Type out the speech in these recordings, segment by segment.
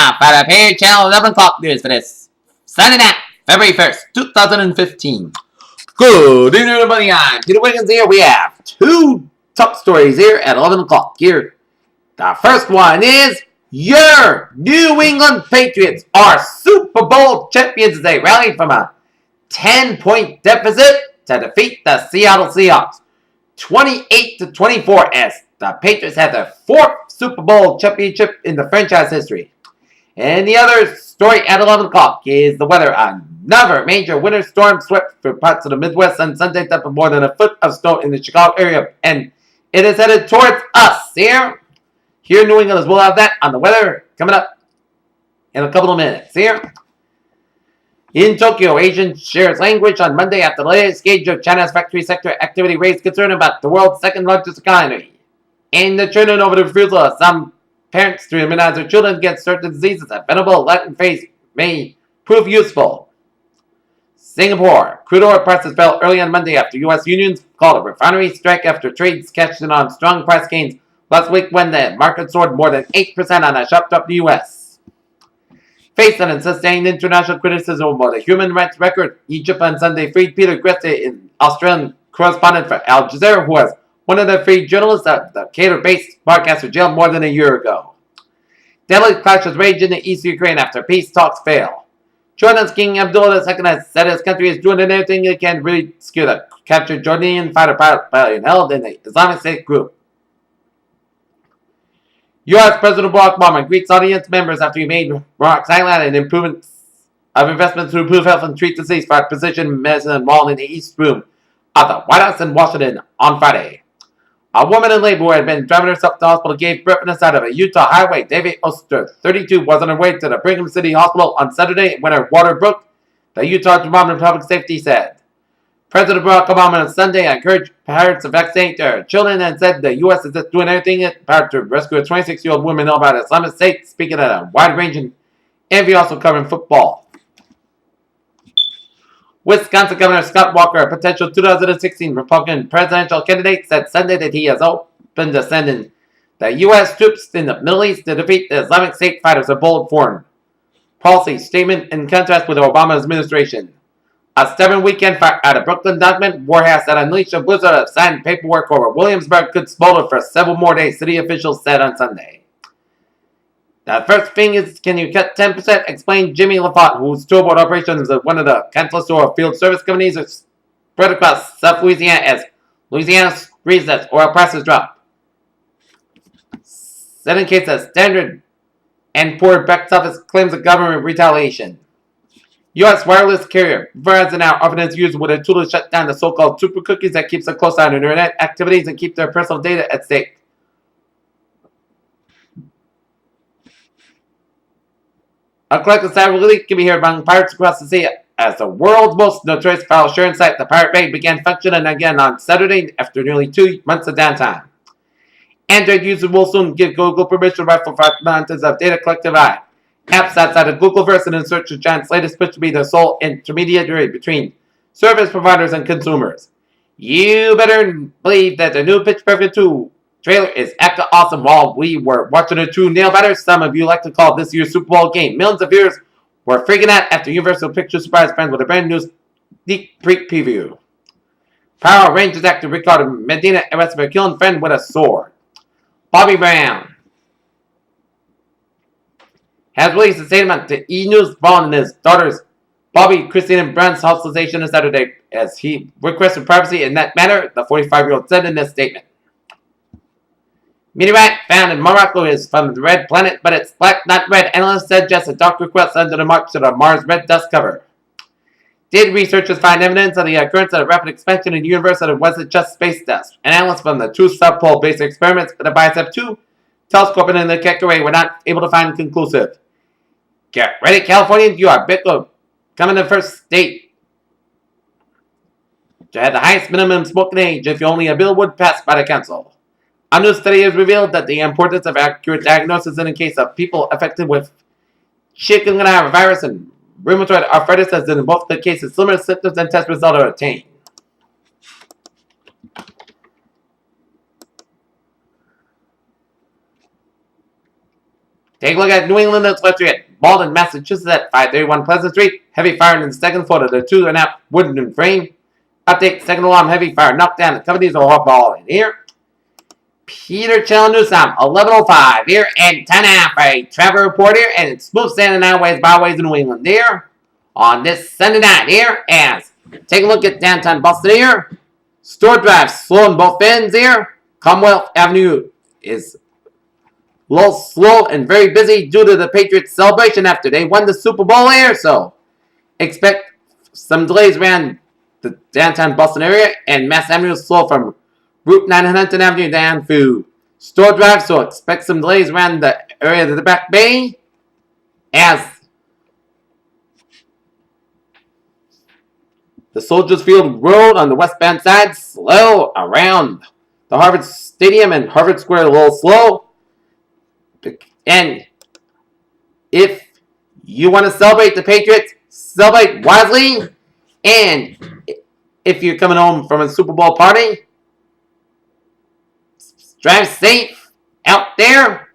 now for the Pay Channel 11 o'clock news for this Sunday night, February 1st, 2015. Good evening, everybody. I'm Peter Wiggins here. We have two top stories here at 11 o'clock here. The first one is your New England Patriots are Super Bowl champions as they rallied from a 10-point deficit to defeat the Seattle Seahawks 28-24 as the Patriots had their fourth Super Bowl championship in the franchise history. And the other story at 11 o'clock is the weather. Another major winter storm swept through parts of the Midwest on Sunday, dumping more than a foot of snow in the Chicago area. And it is headed towards us here. Here in New England as we'll have that on the weather coming up in a couple of minutes here. In Tokyo, Asians shares language on Monday after the latest gauge of China's factory sector activity raised concern about the world's second largest economy. In the trending over the refusal of some parents to immunize their children against certain diseases, a venerable Latin phrase may prove useful. Singapore, crude oil prices fell early on Monday after U.S. unions called a refinery strike after trades cashed in on strong price gains last week when the market soared more than 8% on a sharp drop in the U.S. Faced an sustained international criticism about the human rights record, Egypt on Sunday freed Peter Greste, an Australian correspondent for Al Jazeera, who was one of the three journalists at the Cairo-based broadcaster jailed more than a year ago. Deadly clashes rage in the east of Ukraine after peace talks fail. Jordan's King Abdullah II has said his country is doing everything it can to rescue the captured Jordanian fighter pilot held in the Islamic State group. U.S. President Barack Obama greets audience members after he made remarks highlighting improvements of investments to improve health and treat disease for precision medicine involved in the East Room of the White House in Washington on Friday. A woman in labor who had been driving herself to the hospital gave birth on the side of a Utah highway. David Oster, 32, was on her way to the Brigham City Hospital on Saturday when her water broke, the Utah Department of Public Safety said. President Barack Obama on Sunday encouraged parents to vaccinate their children and said the U.S. is just doing everything in power to rescue a 26-year-old woman known about Islamic State, speaking at a wide-ranging interview also covering football. Wisconsin Governor Scott Walker, a potential 2016 Republican presidential candidate, said Sunday that he has opened to sending the U.S. troops in the Middle East to defeat the Islamic State fighters, a bold foreign policy statement in contrast with the Obama administration. A stubborn weekend fire at a Brooklyn document warehouse that unleashed a blizzard of signed paperwork over Williamsburg could smolder for several more days, city officials said on Sunday. The first thing is, can you cut 10%? Explained Jimmy LaFont, whose tourboat operations is one of the countless oil field service companies spread across South Louisiana as Louisiana resets oil prices drop. Senate case as Standard and Poor's back office claims of government retaliation. U.S. wireless carrier Verizon now offering its users with a tool to shut down the so-called super cookies that keeps a close eye on internet activities and keep their personal data at stake. A collective cyber leak can be heard among pirates across the sea as the world's most notorious file sharing site, the Pirate Bay, began functioning again on Saturday after nearly 2 months of downtime. Android users will soon give Google permission to rifle fragments of data collected by apps outside of Googleverse and in search of Giant's latest pitch to be the sole intermediary between service providers and consumers. You better believe that the new Pitch Perfect 2 trailer is acting awesome. While we were watching a true nail biter, some of you like to call this year's Super Bowl game. Millions of viewers were freaking out after Universal Pictures surprised fans with a brand new sneak preview. Power Rangers actor Ricardo Medina arrested for killing a friend with a sword. Bobby Brown has released a statement to E! News following his daughter's Bobby Christine Brown's hospitalization on Saturday as he requested privacy in that matter, the 45-year-old said in this statement. Meteorite found in Morocco is from the red planet, but it's black, not red. Analysts said just a dark request under the march to the Mars red dust cover. Did researchers find evidence of the occurrence of the rapid expansion in the universe, or was it just space dust? Analysts from the two South Pole basic experiments for the Bicep 2 telescope and the Keck array were not able to find conclusive. Get ready, California, you are Bitcoin coming in first state to have the highest minimum smoking age if only a bill would pass by the council. A new study has revealed that the importance of accurate diagnosis in the case of people affected with chikungunya virus and rheumatoid arthritis, as in both the cases, similar symptoms and test results are obtained. Take a look at New England and West Street. Malden, Massachusetts at 531 Pleasant Street. Heavy fire in the second floor of the 2.5 wooden frame. Update, second alarm, heavy fire, knocked down. The companies are all ball in here. Peter Challenusam, 11:05 here, and 10.5 a travel report here, and it's smooth sailing highways, byways in New England here. On this Sunday night here, as take a look at downtown Boston here. Store Drive, slow in both ends here. Commonwealth Avenue is a little slow and very busy due to the Patriots celebration after they won the Super Bowl here, so expect some delays around the downtown Boston area, and Mass Avenue is slow from Route 9 and Huntington Avenue down through Store Drive, so expect some delays around the area of the Back Bay, as the Soldiers Field Road on the westbound side slow around the Harvard Stadium and Harvard Square a little slow. And if you want to celebrate the Patriots, celebrate wisely. And if you're coming home from a Super Bowl party, drive safe out there.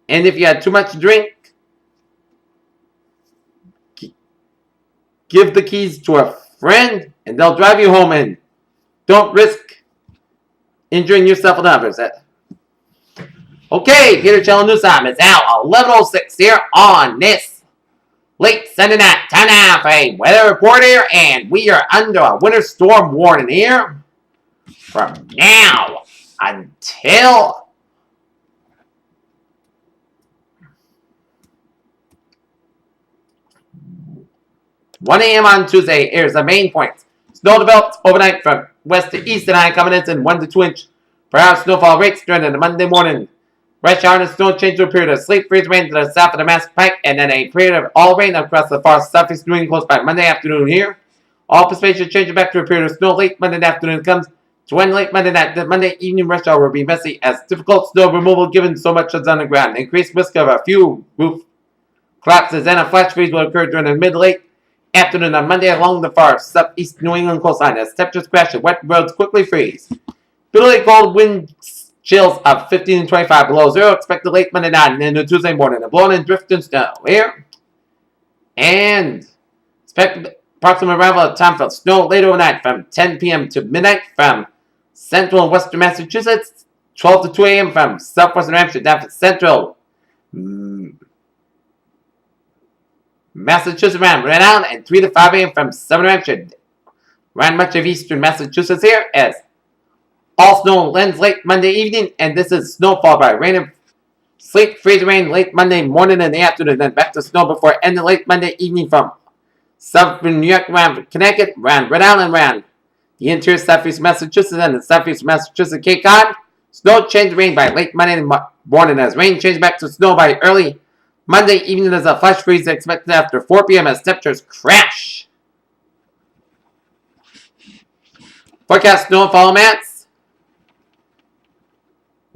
And if you had too much to drink, give the keys to a friend and they'll drive you home, and don't risk injuring yourself and others. Okay, Peter Challenusam is out 11:06 here on this late Sunday night. Time now for a weather report here, and we are under a winter storm warning here from now until 1 a.m. on Tuesday. Here's the main points. Snow develops overnight from west to east and coming in 1 to 2 inch per hour snowfall rates during the Monday morning. Rush hour and snow change to a period of sleet, freeze rain to the south of the Mass Pike, and then a period of all rain across the far southeast New England coast by Monday afternoon here. All precipitation changes back to a period of snow late Monday afternoon comes to when late Monday night. The Monday evening rush hour will be messy as difficult snow removal given so much is on the ground. Increased risk of a few roof collapses and a flash freeze will occur during the mid-late afternoon on Monday along the far southeast New England coastline as temperatures crash and wet roads quickly freeze. Bitterly cold wind chills of 15 and 25 below zero expected late Monday night and into Tuesday morning. A blowing and drifting snow here. And expected approximate arrival time for snow late overnight from 10 p.m. to midnight from central and western Massachusetts. 12 to 2 a.m. from southwestern New Hampshire down to central Massachusetts around Rhode Island, and 3 to 5 a.m. from southern New Hampshire around much of eastern Massachusetts here, as all snow ends late Monday evening, and this is snowfall by rain and sleet, freeze rain late Monday morning and the afternoon, then back to snow before ending late Monday evening from southern New York around Connecticut, around Rhode Island, around the interior southeast Massachusetts and the southeast Massachusetts Cape Cod. Snow change rain by late Monday morning as rain changes back to snow by early Monday evening as a flash freeze expected after 4 p.m. as temperatures crash. Forecast snowfall amounts.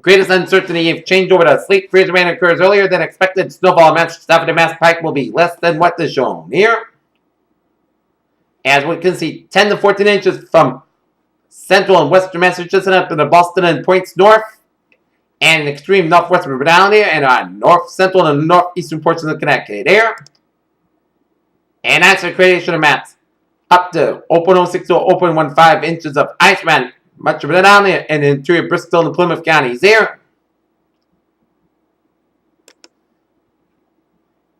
Greatest uncertainty if change over to sleet, freeze rain occurs earlier than expected. Snowfall amounts south of the Mass Pike will be less than what is shown here. As we can see, 10 to 14 inches from central and western Massachusetts up in the Boston and points north, and extreme northwestern Rhode Island here, and north central and northeastern portions of Connecticut here. And ice accretion amounts up to 0.06 to 0.15 inches of ice around much of Rhode Island and the interior Bristol and Plymouth counties here.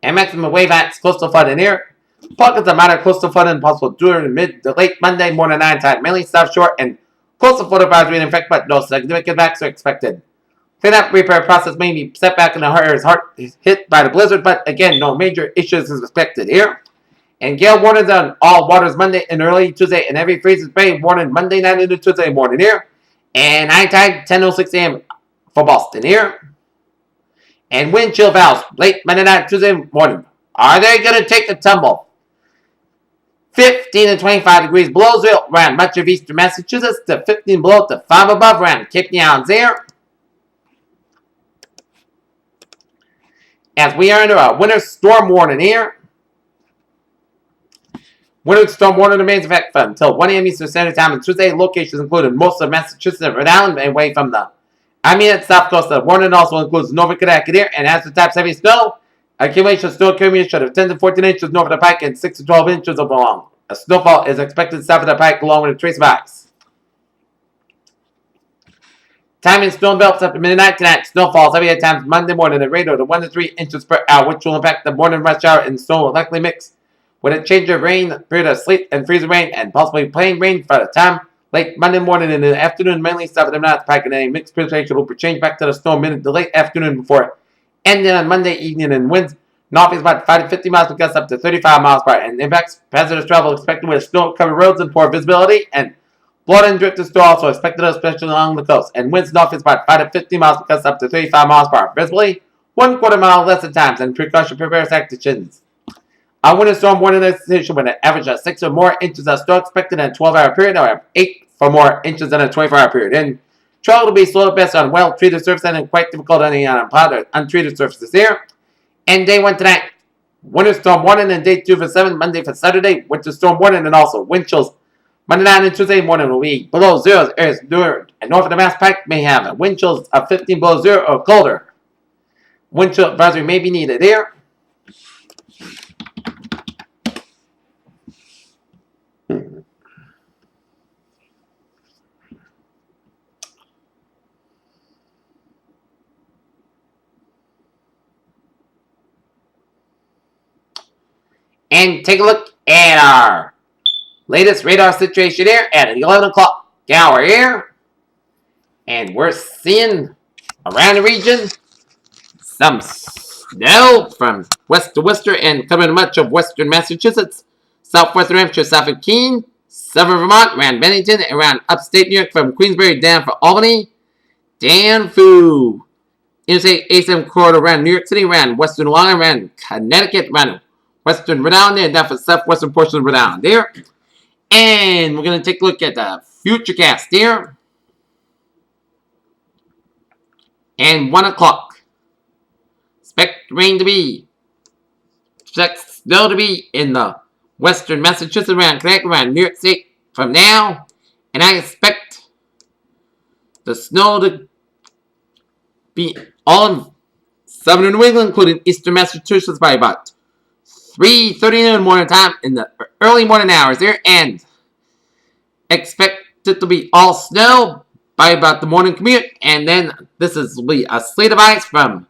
And maximum wave acts coastal flooding here. Pockets of minor coastal flooding possible during mid to late Monday morning night time, mainly south shore and coastal flood advisory in effect, but no significant impacts are expected. Cleanup repair process may be set back in the areas hard hit by the blizzard, but again, no major issues is expected here. And gale warnings on all waters Monday and early Tuesday, and heavy freezes bay warning Monday night into Tuesday morning here. And high tide 10:06 a.m. for Boston here. And wind chill valves late Monday night, Tuesday morning. Are they going to take the tumble? 15 and 25 degrees below zero around much of eastern Massachusetts to 15 below to 5 above around Cape Islands here. As we are under a winter storm warning here. Winter storm warning remains in effect until 1 a.m. Eastern Standard Time on Tuesday. Locations included most of Massachusetts and Rhode Island away from the It's south coast of warning also includes Northern Connecticut here and has the types heavy snow. Accumulation of snow accumulation of 10 to 14 inches north of the pike and 6 to 12 inches over long. A snowfall is expected south of the pike along with a trace of ice. Time in snow belts up to midnight tonight. Snowfalls heavy at times Monday morning at a rate of 1 to 3 inches per hour, which will impact the morning rush hour, and snow will likely mix with a change of rain, period of sleet and freezing rain, and possibly plain rain for the time late Monday morning and in the afternoon, mainly south of the North Pike, and any mixed precipitation will change back to the snow mid to late afternoon before ending on Monday evening, and winds north is about 5 to 50 miles per gust up to 35 miles per hour, and impacts hazardous travel expected with snow-covered roads and poor visibility, and flood and drifted snow also expected, especially along the coast, and winds north is about 5 to 50 miles per gust up to 35 miles per hour, visibly 1/4 mile less at times, and precaution prepares actions. A winter storm warning station with an average of 6 or more inches of snow expected in a 12-hour period, or 8 or more inches in a 24-hour period. And travel will be slow at best on well-treated surfaces and quite difficult on any unplowed or untreated surfaces here. And day 1 tonight, winter storm warning, and day 2 for 7, Monday for Saturday, winter storm warning, and also wind chills. Monday night and Tuesday morning will be below 0 areas north and north of the Mass Pike may have wind chills of 15 below 0 or colder. Wind chill advisory may be needed here. And take a look at our latest radar situation here at 11 o'clock hour here. And we're seeing around the region some snow from west to Worcester and covering much of western Massachusetts, southwestern New Hampshire, south of Keene, southern Vermont, around Bennington, around upstate New York from Queensbury down for Albany, down through Interstate 87 corridor around New York City, around western Long Island, around Connecticut, around western Rhode Island, and down for southwestern portion of Rhode Island there. And we're going to take a look at the futurecast here. And 1 o'clock. Expect rain to be, expect snow to be in the western Massachusetts, around Connecticut, around New York State from now. And I expect the snow to be all in southern New England, including eastern Massachusetts, by about 3:30 in the morning time in the early morning hours there, and expect it to be all snow by about the morning commute, and then this will be a slate of ice from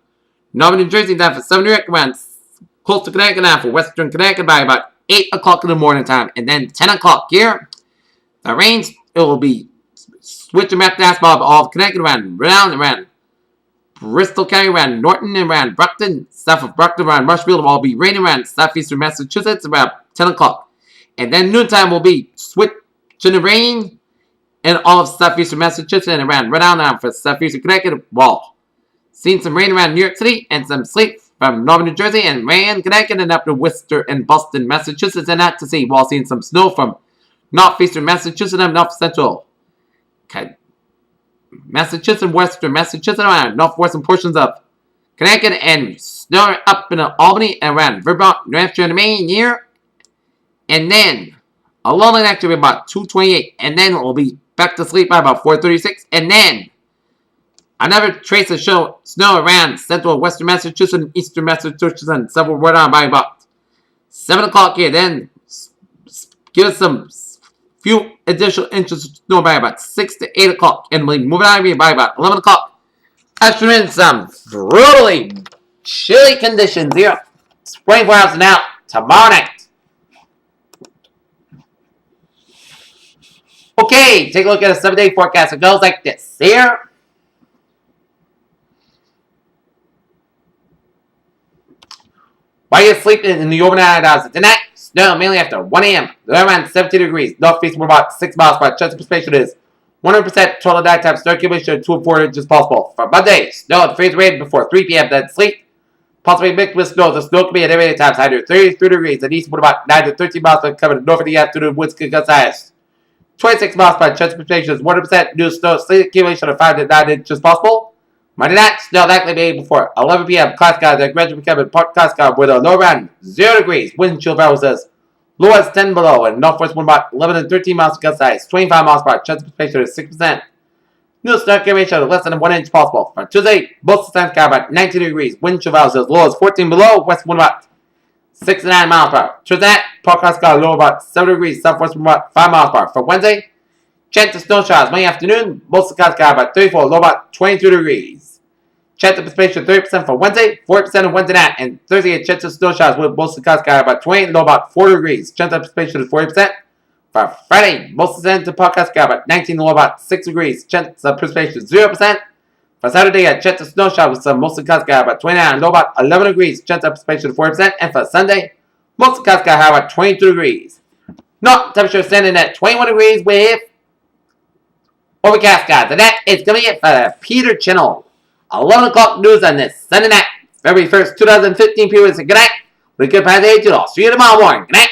northern New Jersey down for southern New York, around close to Connecticut, down for western Connecticut by about 8 o'clock in the morning time, and then 10 o'clock here, the rains, it will be switching back to asphalt all of Connecticut, around Rhode Island, around Bristol County, around Norton, and around Brockton, south of Brockton, around Rushfield, will all be raining around southeastern Massachusetts about 10 o'clock. And then noontime will be switching the rain in all of southeastern Massachusetts and around Rhode Island for southeastern Connecticut. While seeing some rain around New York City and some sleet from northern New Jersey and rain Connecticut and up to Worcester and Boston, Massachusetts, and out to sea. While seeing some snow from northeastern Massachusetts and north central Massachusetts and western Massachusetts, around northwestern portions of Connecticut, and snow up in Albany and around Vermont, New Hampshire, and Maine here. And then a low night actually about 2:28, and then we'll be back to sleep by about 4:36, and then another trace of snow around central western Massachusetts and eastern Massachusetts and several Rhode Island by about 7 o'clock here. Then give us some few additional inches of snow by about 6 to 8 o'clock, and we'll be moving out of here by about 11 o'clock. Usher in some brutally chilly conditions here. 24 hours and out tomorrow night. Okay, take a look at a 7-day forecast. It goes like this here. While you're sleeping in the overnight hours tonight, snow mainly after 1 a.m. Around 17 degrees. Northeast about 6 miles per hour. Chance of precipitation is 100% total nighttime snow accumulation of 2 to 4 inches possible. For Monday, snow at freeze rate before 3 p.m. Then sleet, possibly mixed with snow. The snow can be at every times higher 33 degrees. And east with about 9 to 13 miles per hour. Coming north in the afternoon, winds can gust highest 26 miles per hour. Chance of precipitation is 100% new snow. Sleet accumulation of 5 to 9 inches possible. Monday night, snow likely made before 11 p.m. Cloud skies that gradually become part cloud sky with a low around 0 degrees. Wind chill value says low as 10 below, and northwest wind about 11 and 13 miles per gust size, 25 miles per hour. Chance of precipitation is 6%. New snowstorm ratio less than 1 inch possible. For Tuesday, most skies sky about 19 degrees. Wind chill values as low as 14 below. West wind about 69 miles per hour. Tuesday, forecast sky low about 7 degrees. Southwest wind about 5 miles per hour. For Wednesday, chance of snow showers Monday afternoon. Most skies sky about 34, low about 22 degrees. Chance of precipitation 30% for Wednesday, 40% on Wednesday night, and Thursday a chance of snow showers with most skies sky about 20, low about 4 degrees. Chance of precipitation is 40%. For Friday, most of the podcast sky about 19, low about 6 degrees. Chance of precipitation 0%. For Saturday, a chance of snow showers with some mostly cloudy sky about 29, low about 11 degrees. Chance of precipitation 40%. And for Sunday, mostly cloudy sky high about 22 degrees. North temperature standing at 21 degrees with overcast skies. And that is going to be it for the Peter Channel 11 o'clock news on this Sunday night, February 1st, 2015. People say good night. We could pass the 8 to all. See you tomorrow morning. Good night.